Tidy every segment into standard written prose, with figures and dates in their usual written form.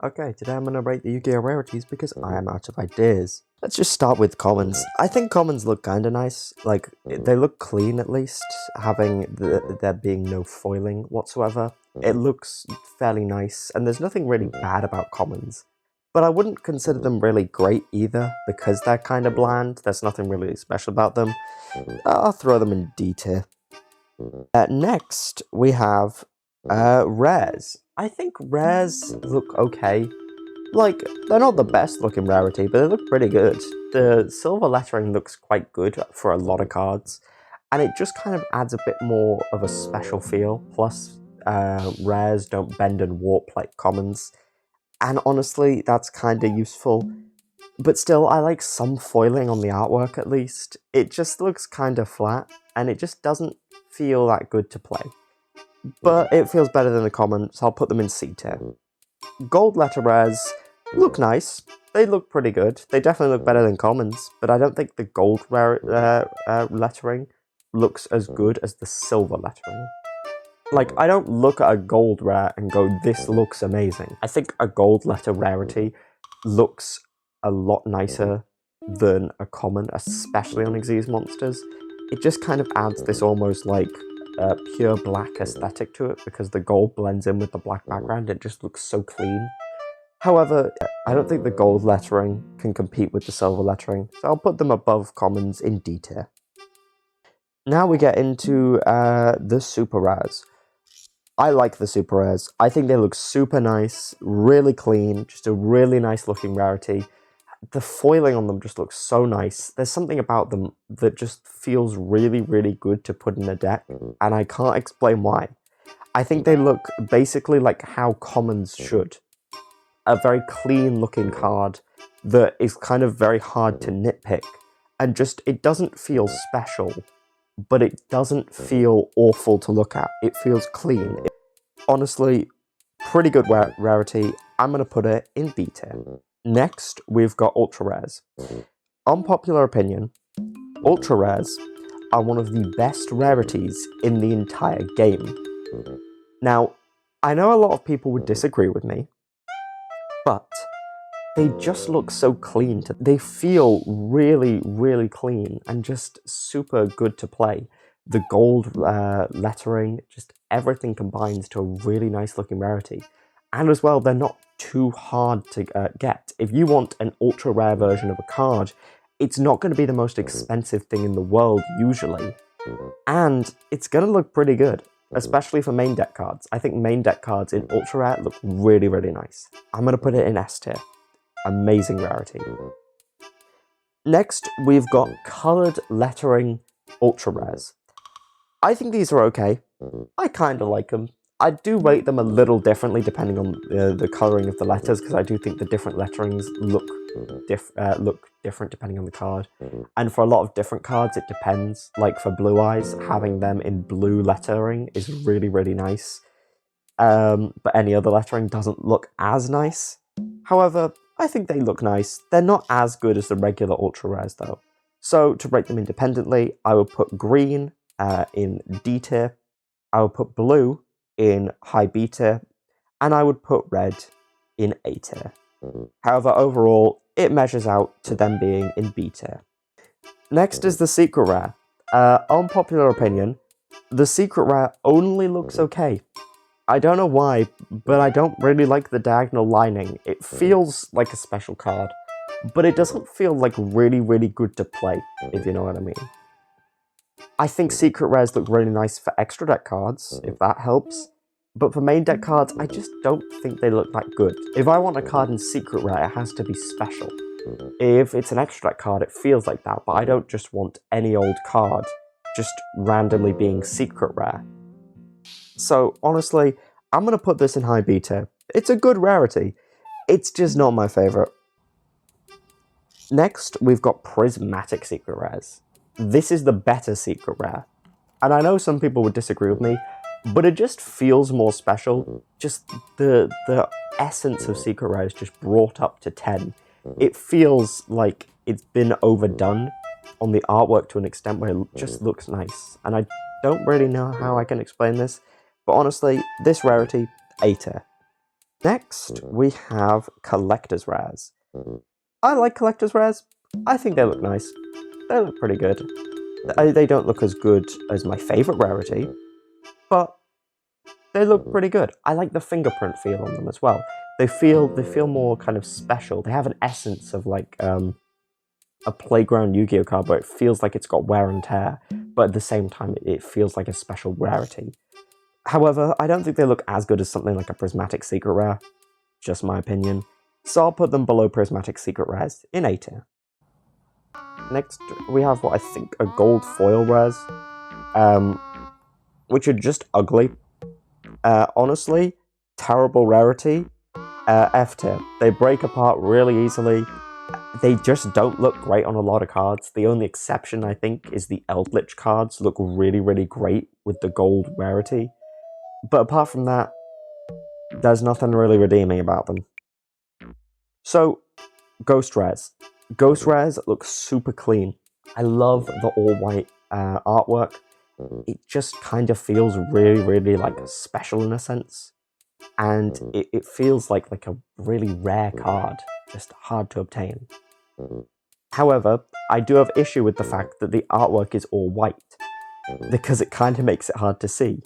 Okay, today I'm going to rate the Yu-Gi-Oh! Rarities because I am out of ideas. Let's just start with commons. I think commons look kinda nice. Like, they look clean at least, having there being no foiling whatsoever. It looks fairly nice, and there's nothing really bad about commons. But I wouldn't consider them really great either, because they're kinda bland. There's nothing really special about them. I'll throw them in D tier. Next, we have Rares. I think Rares look okay. Like, they're not the best looking Rarity, but they look pretty good. The silver lettering looks quite good for a lot of cards, and it just kind of adds a bit more of a special feel. Plus, rares don't bend and warp like commons, and honestly, that's kind of useful. But still, I like some foiling on the artwork at least. It just looks kind of flat, and it just doesn't feel that good to play. But it feels better than the common, so I'll put them in C tier. Gold letter rares look nice. They look pretty good. They definitely look better than commons, but I don't think the gold lettering looks as good as the silver lettering. Like, I don't look at a gold rare and go, this looks amazing. I think a gold letter rarity looks a lot nicer than a common, especially on Xyz monsters. It just kind of adds this almost like pure black aesthetic to it, because the gold blends in with the black background. It just looks so clean. However, I don't think the gold lettering can compete with the silver lettering, so I'll put them above commons in D tier. Now we get into the super rares. I like the super rares. I think they look super nice, really clean, just a really nice looking rarity. The foiling on them just looks so nice. There's something about them that just feels really, really good to put in a deck, and I can't explain why. I think they look basically like how commons should. A very clean looking card that is kind of very hard to nitpick, and just, it doesn't feel special, but it doesn't feel awful to look at. It feels clean. Honestly, pretty good rarity. I'm going to put it in B tier. Next, we've got ultra rares. Unpopular opinion, ultra rares are one of the best rarities in the entire game. Now, I know a lot of people would disagree with me, but they just look so clean. They feel really, really clean and just super good to play. The gold lettering, just everything combines to a really nice looking rarity. And as well, they're not too hard to get. If you want an ultra rare version of a card, it's not going to be the most expensive thing in the world usually. And it's going to look pretty good, especially for main deck cards. I think main deck cards in ultra rare look really, really nice. I'm going to put it in S tier. Amazing rarity. Next, we've got coloured lettering ultra rares. I think these are okay. I kind of like them. I do rate them a little differently depending on the colouring of the letters, because I do think the different letterings look different depending on the card. And for a lot of different cards, it depends. Like for Blue Eyes, having them in blue lettering is really, really nice. But any other lettering doesn't look as nice. However, I think they look nice. They're not as good as the regular ultra rares though. So to rate them independently, I would put green in D tier. I would put blue in high B tier, and I would put red in A tier. However, overall, it measures out to them being in B tier. Next is the secret rare. Unpopular opinion, the secret rare only looks okay. I don't know why, but I don't really like the diagonal lining. It feels like a special card, but it doesn't feel like really, really good to play, if you know what I mean. I think secret rares look really nice for extra deck cards, if that helps. But for main deck cards, I just don't think they look that good. If I want a card in secret rare, it has to be special. If it's an extra deck card, it feels like that, but I don't just want any old card just randomly being secret rare. So honestly, I'm going to put this in high B tier. It's a good rarity. It's just not my favourite. Next, we've got prismatic secret rares. This is the better secret rare. And I know some people would disagree with me, but it just feels more special. Just the essence of secret rare is just brought up to 10. It feels like it's been overdone on the artwork to an extent where it just looks nice. And I don't really know how I can explain this, but honestly, this rarity, A tier. Next, we have Collector's Res. I like Collector's Res. I think they look nice. They look pretty good. They don't look as good as my favourite Rarity, but they look pretty good. I like the fingerprint feel on them as well. They feel more kind of special. They have an essence of like a playground Yu-Gi-Oh card where it feels like it's got wear and tear, but at the same time it feels like a special rarity. However, I don't think they look as good as something like a Prismatic Secret Rare. Just my opinion. So I'll put them below Prismatic Secret Rares in A tier. Next, we have what I think are gold foil rares, which are just ugly. Honestly, terrible rarity. F tier. They break apart really easily. They just don't look great on a lot of cards. The only exception, I think, is the Eldritch cards look really, really great with the gold rarity. But apart from that, there's nothing really redeeming about them. So, Ghost Rares. Ghost Rares looks super clean. I love the all-white artwork. It just kind of feels really, really like special in a sense. And it feels like a really rare card, just hard to obtain. However, I do have issue with the fact that the artwork is all white, because it kind of makes it hard to see.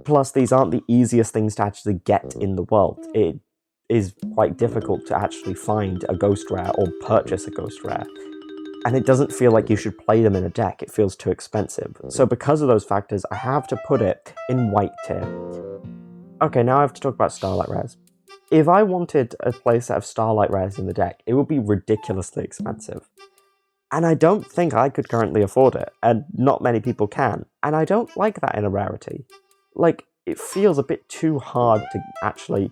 Plus, these aren't the easiest things to actually get in the world. It is quite difficult to actually find a ghost rare or purchase a ghost rare. And it doesn't feel like you should play them in a deck, it feels too expensive. So because of those factors, I have to put it in white tier. Okay, now I have to talk about Starlight Res. If I wanted a playset of Starlight Res in the deck, it would be ridiculously expensive. And I don't think I could currently afford it, and not many people can. And I don't like that in a rarity. Like, it feels a bit too hard to actually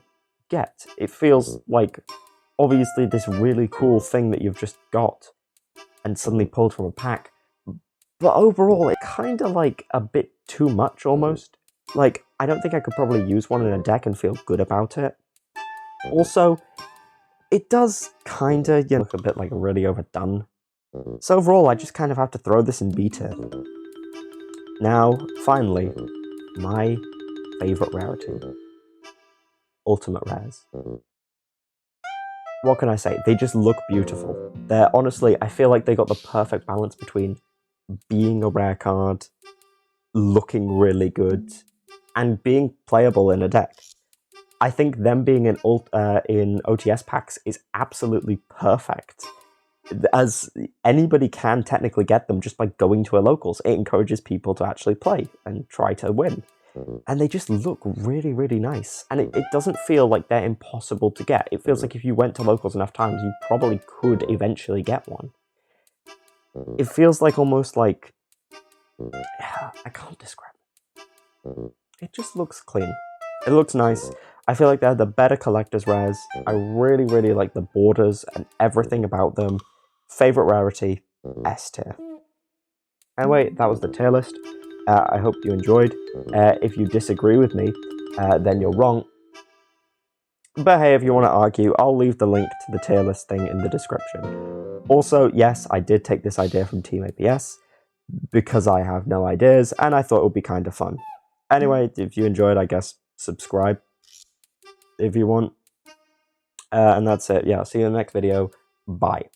get. It feels like, obviously, this really cool thing that you've just got and suddenly pulled from a pack. But overall, it's kind of like a bit too much almost. Like, I don't think I could probably use one in a deck and feel good about it. Also, it does kind of, look a bit like really overdone. So overall, I just kind of have to throw this in B tier. Now, finally, my favourite rarity. Ultimate Rares. What can I say? They just look beautiful. They're honestly, I feel like they got the perfect balance between being a rare card, looking really good, and being playable in a deck. I think them being in OTS packs is absolutely perfect, as anybody can technically get them just by going to a locals. It encourages people to actually play and try to win. And they just look really, really nice. And it doesn't feel like they're impossible to get. It feels like if you went to locals enough times, you probably could eventually get one. It feels like almost like... I can't describe it. It just looks clean. It looks nice. I feel like they're the better collector's rares. I really, really like the borders and everything about them. Favorite rarity, S tier. Anyway, that was the tier list. I hope you enjoyed. If you disagree with me, then you're wrong. But hey, if you want to argue, I'll leave the link to the tier list thing in the description. Also, yes, I did take this idea from Team APS, because I have no ideas, and I thought it would be kind of fun. Anyway, if you enjoyed, I guess, subscribe if you want. And that's it. Yeah, see you in the next video. Bye.